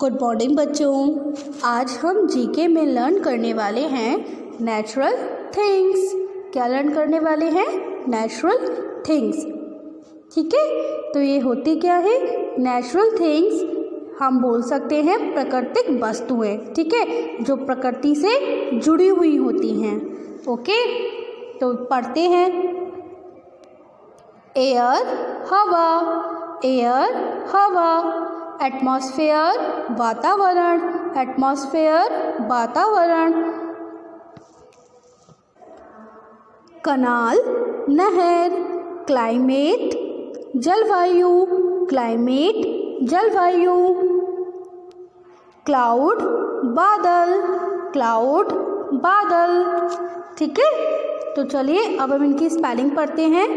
Good morning बच्चों। आज हम जीके में लर्न करने वाले हैं नेचुरल थिंग्स। क्या लर्न करने वाले हैं? Natural things. ठीक है, तो ये होती क्या है? नेचुरल थिंग्स हम बोल सकते हैं प्राकृतिक वस्तुएं, ठीक है, जो प्रकृति से जुड़ी हुई होती हैं। ओके, तो पढ़ते हैं। एयर हवा, एयर हवा, एटमॉस्फेयर वातावरण, एटमॉस्फेयर वातावरण, कनाल नहर, क्लाइमेट जलवायु, क्लाइमेट जलवायु, क्लाउड बादल, क्लाउड बादल। ठीक है, तो चलिए अब हम इनकी स्पेलिंग पढ़ते हैं।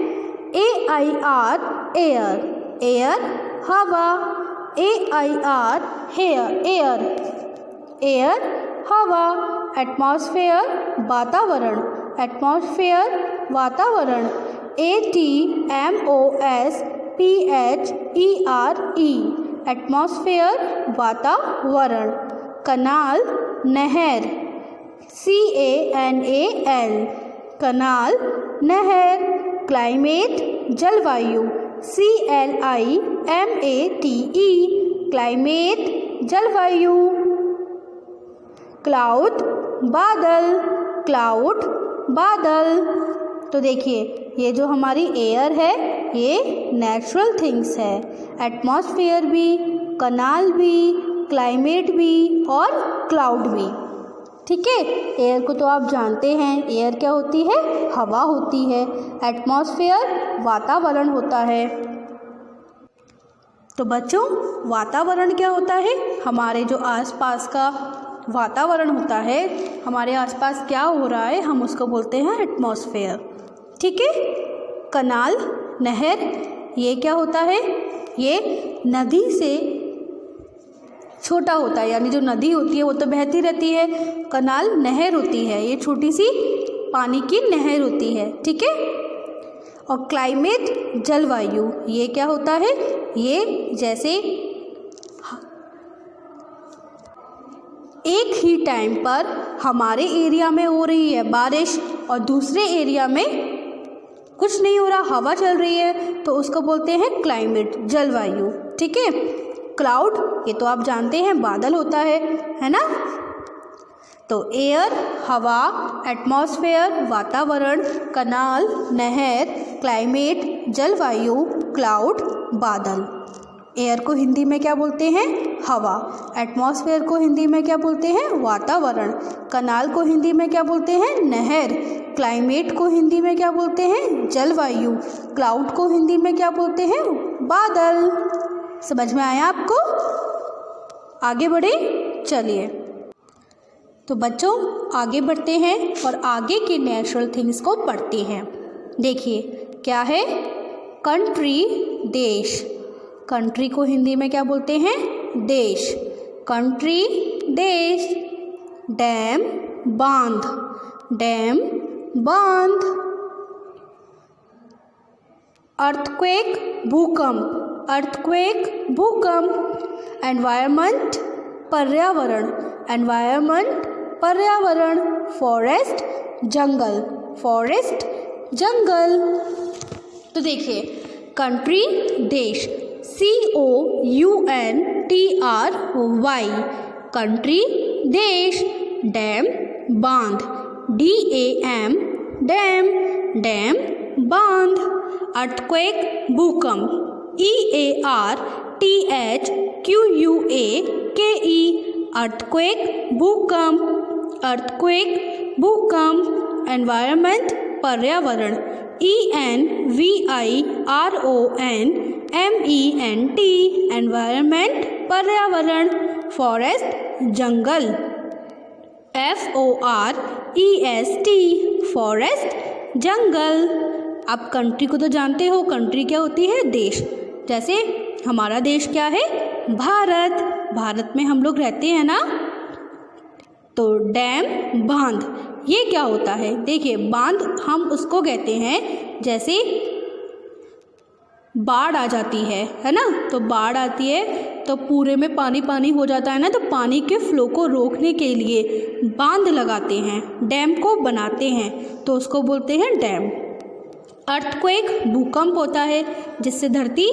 AIR एयर, एयर हवा, AIR हेयर, एयर, एयर हवा, एटमॉस्फेयर वातावरण, एटमॉस्फेयर वातावरण, ATMOSPHERE एटमॉस्फेयर वातावरण, कनाल नहर, CANAL कनाल नहर, क्लाइमेट जलवायु, CLIMATE क्लाइमेट जलवायु, क्लाउड बादल, क्लाउड बादल। तो देखिए, ये जो हमारी एयर है ये नेचुरल थिंग्स है। एटमॉस्फेयर भी, कनाल भी, क्लाइमेट भी और क्लाउड भी। ठीक है, एयर को तो आप जानते हैं, एयर क्या होती है? हवा होती है। एटमॉस्फेयर वातावरण होता है। तो बच्चों, वातावरण क्या होता है? हमारे जो आसपास का वातावरण होता है, हमारे आसपास क्या हो रहा है, हम उसको बोलते हैं एटमॉस्फेयर। ठीक है, कनाल नहर, ये क्या होता है? ये नदी से छोटा होता है, यानी जो नदी होती है वो तो बहती रहती है, कनाल नहर होती है, ये छोटी सी पानी की नहर होती है। ठीक है, और क्लाइमेट जलवायु, ये क्या होता है? ये जैसे एक ही टाइम पर हमारे एरिया में हो रही है बारिश और दूसरे एरिया में कुछ नहीं हो रहा, हवा चल रही है, तो उसको बोलते हैं क्लाइमेट जलवायु। ठीक है, क्लाउड, ये तो आप जानते हैं बादल होता है ना। तो एयर हवा, एटमॉस्फेयर वातावरण, कनाल नहर, क्लाइमेट जलवायु, क्लाउड बादल। एयर को हिंदी में क्या बोलते हैं? हवा। एटमॉस्फेयर को हिंदी में क्या बोलते हैं? वातावरण। कनाल को हिंदी में क्या बोलते हैं? नहर। क्लाइमेट को हिंदी में क्या बोलते हैं? जलवायु। क्लाउड को हिंदी में क्या बोलते हैं? बादल। समझ में आया आपको? आगे बढ़े, चलिए। तो बच्चों, आगे बढ़ते हैं और आगे के नेचुरल थिंग्स को पढ़ते हैं। देखिए, क्या है? कंट्री देश। कंट्री को हिंदी में क्या बोलते हैं? देश। कंट्री देश। डैम बांध, डैम बांध। अर्थक्वेक भूकंप, अर्थक्वेक भूकंप। एनवायरनमेंट पर्यावरण, एनवायरनमेंट पर्यावरण। फॉरेस्ट जंगल, फॉरेस्ट जंगल। तो देखिए, कंट्री देश, COUNTRY कंट्री देश। डैम बांध, DAM डैम, डैम बांध। अर्थक्वेक भूकंप, EARTHQUAKE अर्थक्वेक भूकंप, अर्थक्वेक भूकंप। एनवायरनमेंट पर्यावरण, ENVIRONMENT एनवायरनमेंट पर्यावरण। फॉरेस्ट जंगल, FOREST फॉरेस्ट जंगल। आप कंट्री को तो जानते हो, कंट्री क्या होती है? देश। जैसे हमारा देश क्या है? भारत। भारत में हम लोग रहते हैं ना। तो डैम बांध, ये क्या होता है? देखिए, बांध हम उसको कहते हैं जैसे बाढ़ आ जाती है ना, तो बाढ़ आती है तो पूरे में पानी पानी हो जाता है ना, तो पानी के फ्लो को रोकने के लिए बांध लगाते हैं, डैम को बनाते हैं, तो उसको बोलते हैं डैम। अर्थक्वेक भूकंप होता है जिससे धरती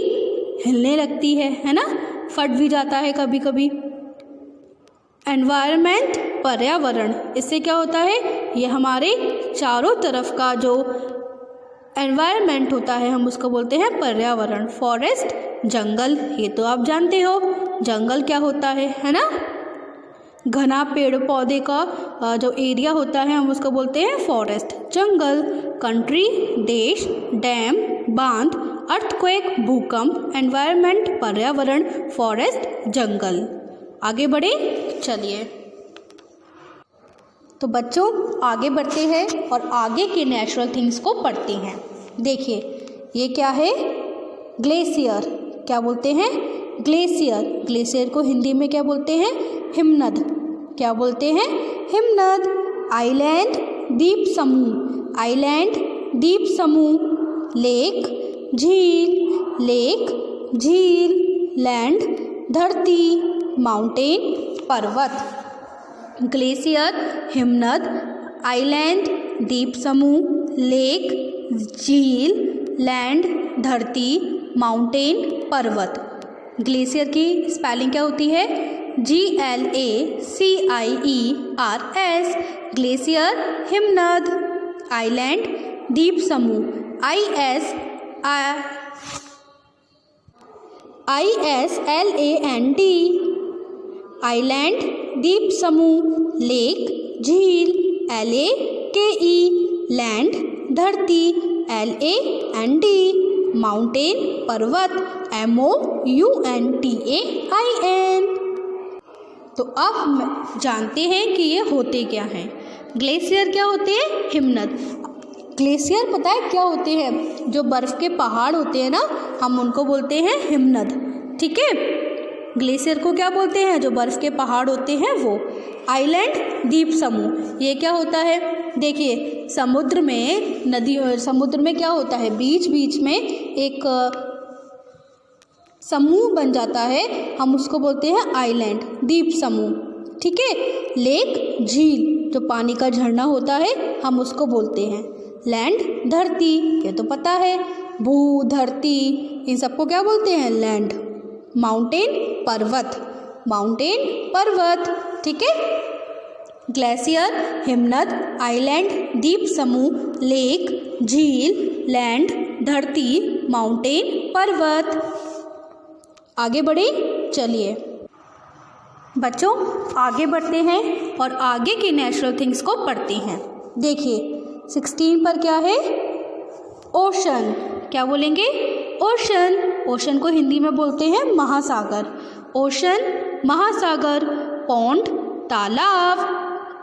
हिलने लगती है ना, फट भी जाता है कभी कभी। एनवायरनमेंट पर्यावरण, इससे क्या होता है, ये हमारे चारों तरफ का जो एनवायरनमेंट होता है हम उसको बोलते हैं पर्यावरण। फॉरेस्ट जंगल, ये तो आप जानते हो जंगल क्या होता है ना। घना पेड़ पौधे का जो एरिया होता है हम उसको बोलते हैं फॉरेस्ट जंगल। कंट्री देश, डैम बांध, अर्थक्वेक भूकंप, एनवायरनमेंट पर्यावरण, फॉरेस्ट जंगल। आगे बढ़े चलिए। तो बच्चों आगे बढ़ते हैं और आगे के नेचुरल थिंग्स को पढ़ते हैं। देखिए ये क्या है, ग्लेशियर। क्या बोलते हैं, ग्लेशियर। ग्लेशियर को हिंदी में क्या बोलते हैं, हिमनद। क्या बोलते हैं, हिमनद। आइलैंड द्वीप समूह, आइलैंड द्वीप समूह। लेक झील, लेक झील। लैंड धरती, माउंटेन पर्वत। ग्लेशियर, हिमनद, आइलैंड द्वीप समूह, लेक झील, लैंड धरती, माउंटेन पर्वत। ग्लेशियर की स्पेलिंग क्या होती है, GLACIERS। ग्लेशियर, हिमनद, आइलैंड द्वीप समूह, ISLAND। आइलैंड द्वीप समूह, लेक झील, LAKE। लैंड धरती, LAND। माउंटेन पर्वत, MOUNTAIN। तो अब जानते हैं कि ये होते क्या हैं। ग्लेशियर क्या होते हैं, हिमनद। ग्लेशियर पता है क्या होते हैं, जो बर्फ़ के पहाड़ होते हैं ना, हम उनको बोलते हैं हिमनद। ठीक है, ग्लेशियर को क्या बोलते हैं, जो बर्फ़ के पहाड़ होते हैं वो। आइलैंड द्वीप समूह, ये क्या होता है, देखिए समुद्र में क्या होता है, बीच बीच में एक समूह बन जाता है, हम उसको बोलते हैं आइलैंड द्वीप समूह। ठीक है, लेक झील, जो पानी का झरना होता है हम उसको बोलते हैं। लैंड धरती, ये तो पता है, भू धरती, इन सबको क्या बोलते हैं, लैंड। माउंटेन पर्वत, माउंटेन पर्वत। ठीक है, ग्लेशियर, हिमनद, आइलैंड द्वीप समूह, लेक झील, लैंड धरती, माउंटेन पर्वत। आगे बढ़े चलिए। बच्चों आगे बढ़ते हैं और आगे के नेचुरल थिंग्स को पढ़ते हैं। देखिए 16 पर क्या है, ओशन। क्या बोलेंगे, ओशन। ओशन को हिंदी में बोलते हैं महासागर। ओशन महासागर। पौंड तालाब,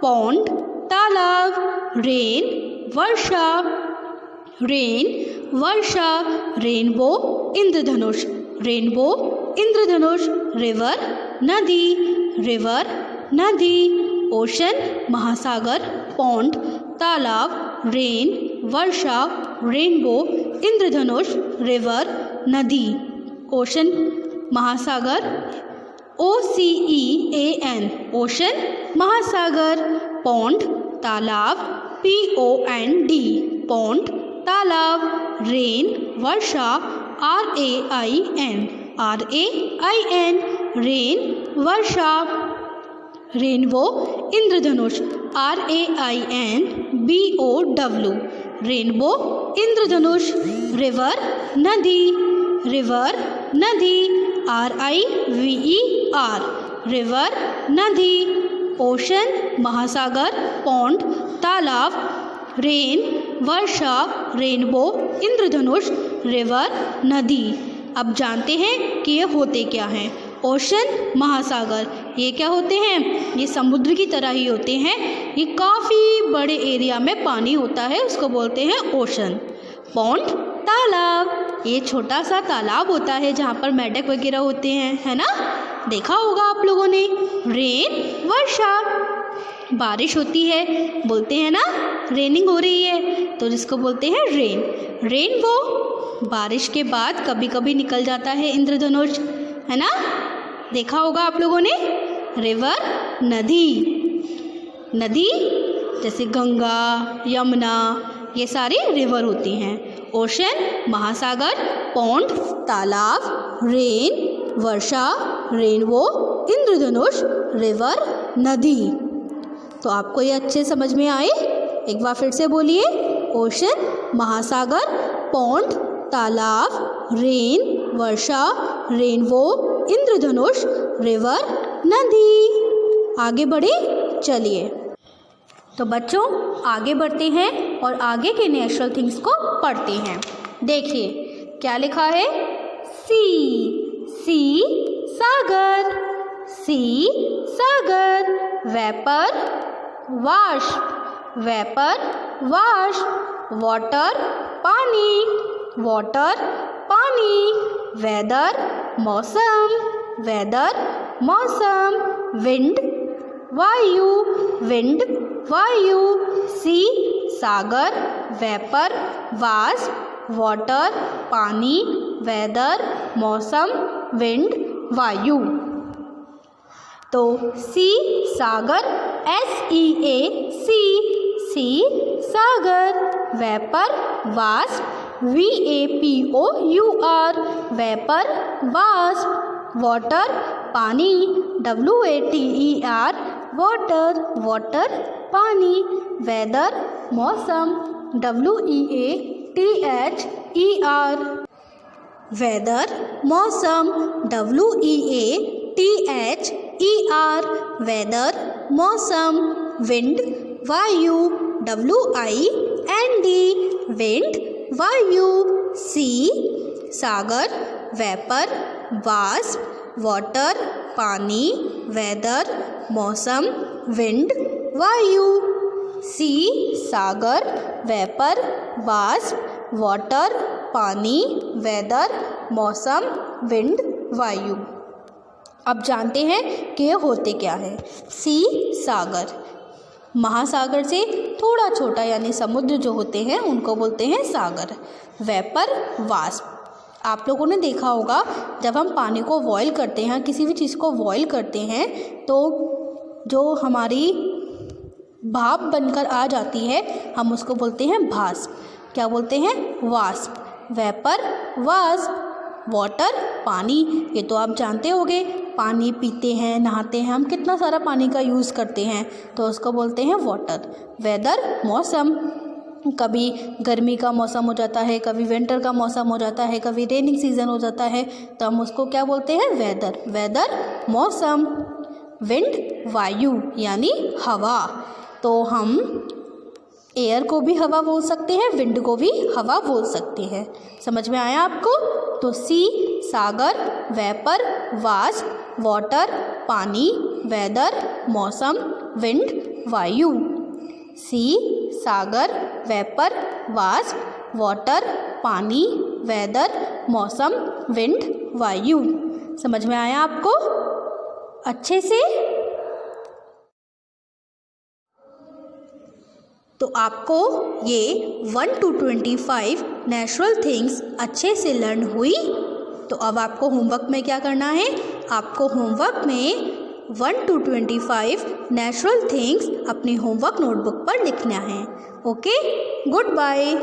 पौंड तालाब। रेन वर्षा, रेन वर्षा। रेनबो इंद्रधनुष, रेनबो इंद्रधनुष। रिवर नदी, रिवर नदी। ओशन महासागर, पौंड तालाब, रेन वर्षा, रेनबो इंद्रधनुष, रिवर नदी। ओशन महासागर, OCEAN, ओशन महासागर। पौंड तालाब, POND, पौंड तालाब। रेन वर्षा, RAIN, रेन वर्षा। रेनबो इंद्रधनुष, RAINBOW, रेनबो इंद्रधनुष। रिवर नदी, रिवर नदी, RIVER, रिवर नदी। ओशन महासागर, पौंड तालाब, रेन वर्षा, रेनबो इंद्रधनुष, रिवर नदी। अब जानते हैं कि ये होते क्या हैं। ओशन महासागर, ये क्या होते हैं, ये समुद्र की तरह ही होते हैं, ये काफ़ी बड़े एरिया में पानी होता है, उसको बोलते हैं ओशन। पौंड तालाब, ये छोटा सा तालाब होता है जहाँ पर मेंढक वगैरह होते हैं, है ना, देखा होगा आप लोगों ने। रेन वर्षा, बारिश होती है, बोलते हैं ना रेनिंग हो रही है, तो जिसको बोलते हैं रेन। रेनबो बारिश के बाद कभी कभी निकल जाता है इंद्रधनुष, है ना, देखा होगा आप लोगों ने। रिवर नदी, नदी जैसे गंगा, यमुना, ये सारी रिवर होती हैं। ओशन महासागर, पौंड तालाब, रेन वर्षा, रेनबो इंद्रधनुष, रिवर नदी। तो आपको ये अच्छे समझ में आए? एक बार फिर से बोलिए। ओशन महासागर, पौंड तालाब, रेन वर्षा, रेनबो इंद्रधनुष, रिवर नदी। आगे बढ़े, चलिए। तो बच्चों आगे बढ़ते हैं और आगे के नेचुरल थिंग्स को पढ़ते हैं। देखिए क्या लिखा है। सी सागर, सी सागर। वेपर वाष्प, वेपर वाष्प। वाटर पानी, वाटर पानी। वेदर मौसम, वेदर मौसम। विंड वायु, विंड वायु। सी सागर, वेपर वाष्प, वाटर पानी, वेदर मौसम, विंड वायु। तो सी सागर, SEA सी सागर। वेपर वाष्प, VAPOUR वेपर वाष्प। वाटर पानी, WATER वाटर, वाटर पानी। वेदर मौसम, WEATHER वेदर मौसम, WEATHER वेदर मौसम। विंड वायु, WIND विंड वायु। सी सागर, वेपर वाष्प, वाटर पानी, वेदर मौसम, विंड वायु। सी सागर, वेपर वाष्प, वाटर पानी, वेदर मौसम, विंड वायु। अब जानते हैं कि ये होते क्या है। सी सागर, महासागर से थोड़ा छोटा यानी समुद्र जो होते हैं उनको बोलते हैं सागर। वेपर वाष्प, आप लोगों ने देखा होगा जब हम पानी को बॉयल करते हैं, किसी भी चीज़ को बॉयल करते हैं, तो जो हमारी भाप बनकर आ जाती है हम उसको बोलते हैं भाप। क्या बोलते हैं? वाष्प। वेपर वाष्प। वाटर पानी, ये तो आप जानते होंगे, पानी पीते हैं, नहाते हैं, हम कितना सारा पानी का यूज़ करते हैं, तो उसको बोलते हैं वाटर। वेदर मौसम, कभी गर्मी का मौसम हो जाता है, कभी विंटर का मौसम हो जाता है, कभी रेनिंग सीजन हो जाता है, तो हम उसको क्या बोलते हैं? वेदर। वेदर मौसम। विंड वायु यानी हवा, तो हम एयर को भी हवा बोल सकते हैं, विंड को भी हवा बोल सकते हैं। समझ में आया आपको? तो सी सागर, वेपर वाष्प, वाटर पानी, वेदर मौसम, विंड वायु। सी सागर, वेपर वाष्प, वाटर पानी, वेदर मौसम, विंड वायु। समझ में आया आपको अच्छे से? तो आपको ये 1 to 25 नेचुरल थिंग्स अच्छे से लर्न हुई। तो अब आपको होमवर्क में क्या करना है? आपको होमवर्क में 1 to 25 नेचुरल थिंग्स अपनी होमवर्क नोटबुक पर लिखना है। Okay, good bye.